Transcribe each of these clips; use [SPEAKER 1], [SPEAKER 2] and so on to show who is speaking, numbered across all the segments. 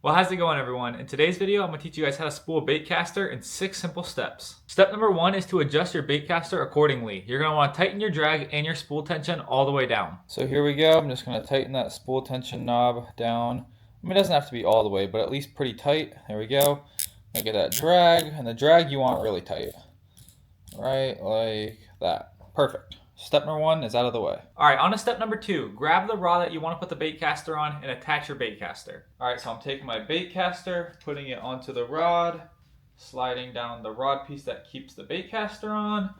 [SPEAKER 1] Well, how's it going, everyone? In today's video, I'm going to teach you guys how to spool a baitcaster in 6 simple steps. Step number 1 is to adjust your baitcaster accordingly. You're going to want to tighten your drag and your spool tension all the way down.
[SPEAKER 2] So here we go. I'm just going to tighten that spool tension knob down. I mean, it doesn't have to be all the way, but at least pretty tight. There we go. Look at that drag, and the drag you want really tight. Right like that. Perfect. Step number 1 is out of the way.
[SPEAKER 1] Alright, on to step number 2. Grab the rod that you want to put the baitcaster on and attach your baitcaster. Alright, so I'm taking my baitcaster, putting it onto the rod, sliding down the rod piece that keeps the baitcaster on,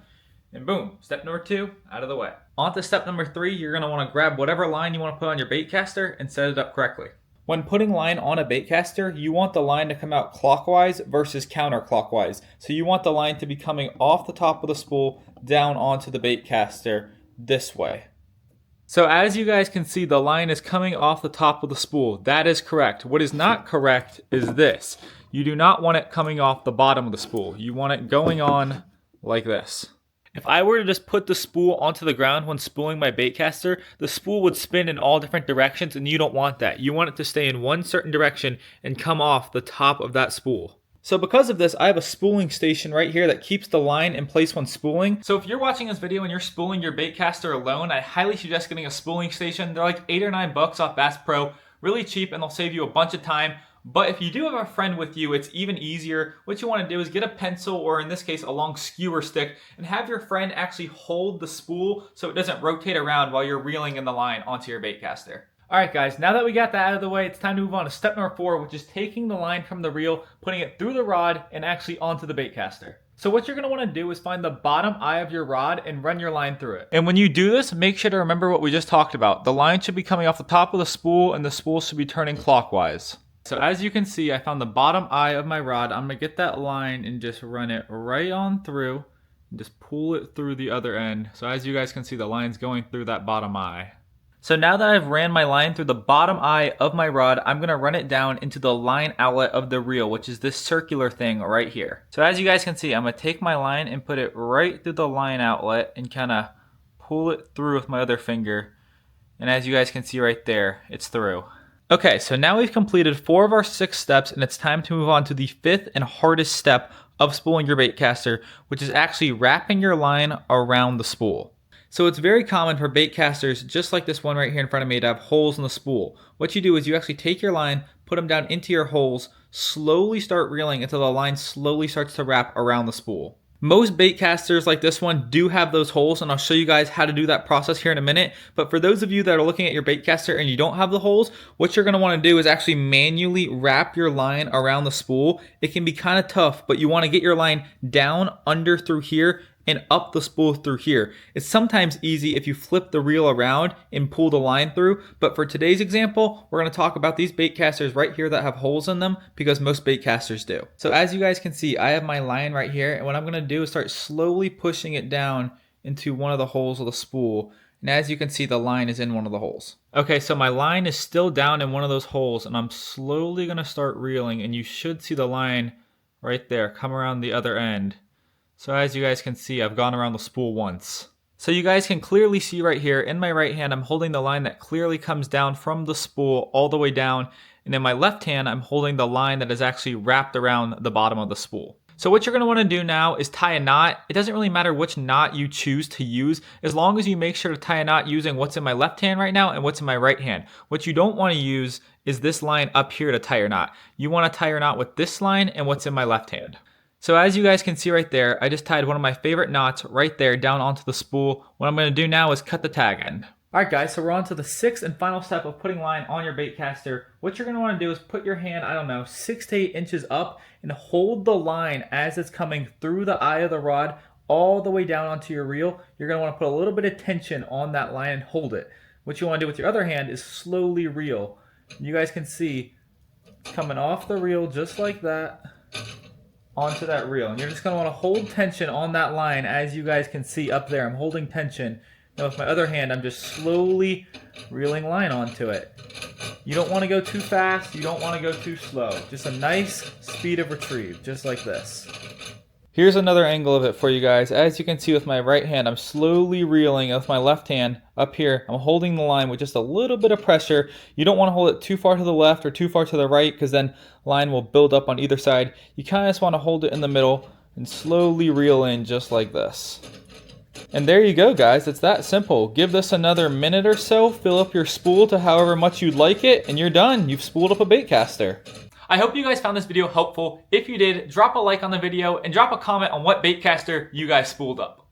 [SPEAKER 1] and boom, step number 2, out of the way. On to step number 3, you're going to want to grab whatever line you want to put on your baitcaster and set it up correctly. When putting line on a baitcaster, you want the line to come out clockwise versus counterclockwise. So you want the line to be coming off the top of the spool down onto the baitcaster this way. So as you guys can see, the line is coming off the top of the spool. That is correct. What is not correct is this. You do not want it coming off the bottom of the spool. You want it going on like this. If I were to just put the spool onto the ground when spooling my baitcaster, the spool would spin in all different directions, and you don't want that. You want it to stay in one certain direction and come off the top of that spool. So because of this, I have a spooling station right here that keeps the line in place when spooling. So if you're watching this video and you're spooling your baitcaster alone, I highly suggest getting a spooling station. They're like $8 or $9 off Bass Pro, really cheap, and they'll save you a bunch of time. But if you do have a friend with you, it's even easier. What you want to do is get a pencil, or in this case, a long skewer stick, and have your friend actually hold the spool so it doesn't rotate around while you're reeling in the line onto your baitcaster. Alright guys, now that we got that out of the way, it's time to move on to step number 4, which is taking the line from the reel, putting it through the rod, and actually onto the baitcaster. So what you're going to want to do is find the bottom eye of your rod and run your line through it. And when you do this, make sure to remember what we just talked about. The line should be coming off the top of the spool, and the spool should be turning clockwise. So as you can see, I found the bottom eye of my rod. I'm going to get that line and just run it right on through and just pull it through the other end. So as you guys can see, the line's going through that bottom eye. So now that I've ran my line through the bottom eye of my rod, I'm going to run it down into the line outlet of the reel, which is this circular thing right here. So as you guys can see, I'm going to take my line and put it right through the line outlet and kind of pull it through with my other finger. And as you guys can see right there, it's through. Okay, so now we've completed 4 of our 6 steps, and it's time to move on to the 5th and hardest step of spooling your baitcaster, which is actually wrapping your line around the spool. So it's very common for baitcasters, just like this one right here in front of me, to have holes in the spool. What you do is you actually take your line, put them down into your holes, slowly start reeling until the line slowly starts to wrap around the spool. Most baitcasters like this one do have those holes, and I'll show you guys how to do that process here in a minute. But for those of you that are looking at your baitcaster and you don't have the holes, what you're going to want to do is actually manually wrap your line around the spool. It can be kind of tough, but you want to get your line down, under, through here, and up the spool through here. It's sometimes easy if you flip the reel around and pull the line through, but for today's example, we're going to talk about these baitcasters right here that have holes in them, because most baitcasters do. So as you guys can see, I have my line right here, and what I'm going to do is start slowly pushing it down into one of the holes of the spool. And as you can see, the line is in one of the holes. Okay, so my line is still down in one of those holes, and I'm slowly going to start reeling, and you should see the line right there come around the other end. So as you guys can see, I've gone around the spool once. So you guys can clearly see right here, in my right hand, I'm holding the line that clearly comes down from the spool all the way down. And in my left hand, I'm holding the line that is actually wrapped around the bottom of the spool. So what you're going to want to do now is tie a knot. It doesn't really matter which knot you choose to use, as long as you make sure to tie a knot using what's in my left hand right now and what's in my right hand. What you don't want to use is this line up here to tie your knot. You want to tie your knot with this line and what's in my left hand. So as you guys can see right there, I just tied one of my favorite knots right there down onto the spool. What I'm going to do now is cut the tag end. Alright guys, so we're on to the 6th and final step of putting line on your baitcaster. What you're going to want to do is put your hand, 6 to 8 inches up and hold the line as it's coming through the eye of the rod all the way down onto your reel. You're going to want to put a little bit of tension on that line and hold it. What you want to do with your other hand is slowly reel. You guys can see coming off the reel just like that onto that reel, and you're just going to want to hold tension on that line. As you guys can see up there, I'm holding tension. Now with my other hand, I'm just slowly reeling line onto it. You don't want to go too fast, you don't want to go too slow. Just a nice speed of retrieve, just like this.
[SPEAKER 2] Here's another angle of it for you guys. As you can see with my right hand, I'm slowly reeling. With my left hand up here, I'm holding the line with just a little bit of pressure. You don't want to hold it too far to the left or too far to the right because then line will build up on either side. You kind of just want to hold it in the middle and slowly reel in just like this. And there you go, guys. It's that simple. Give this another minute or so, fill up your spool to however much you'd like it, and you're done. You've spooled up a baitcaster.
[SPEAKER 1] I hope you guys found this video helpful. If you did, drop a like on the video and drop a comment on what baitcaster you guys spooled up.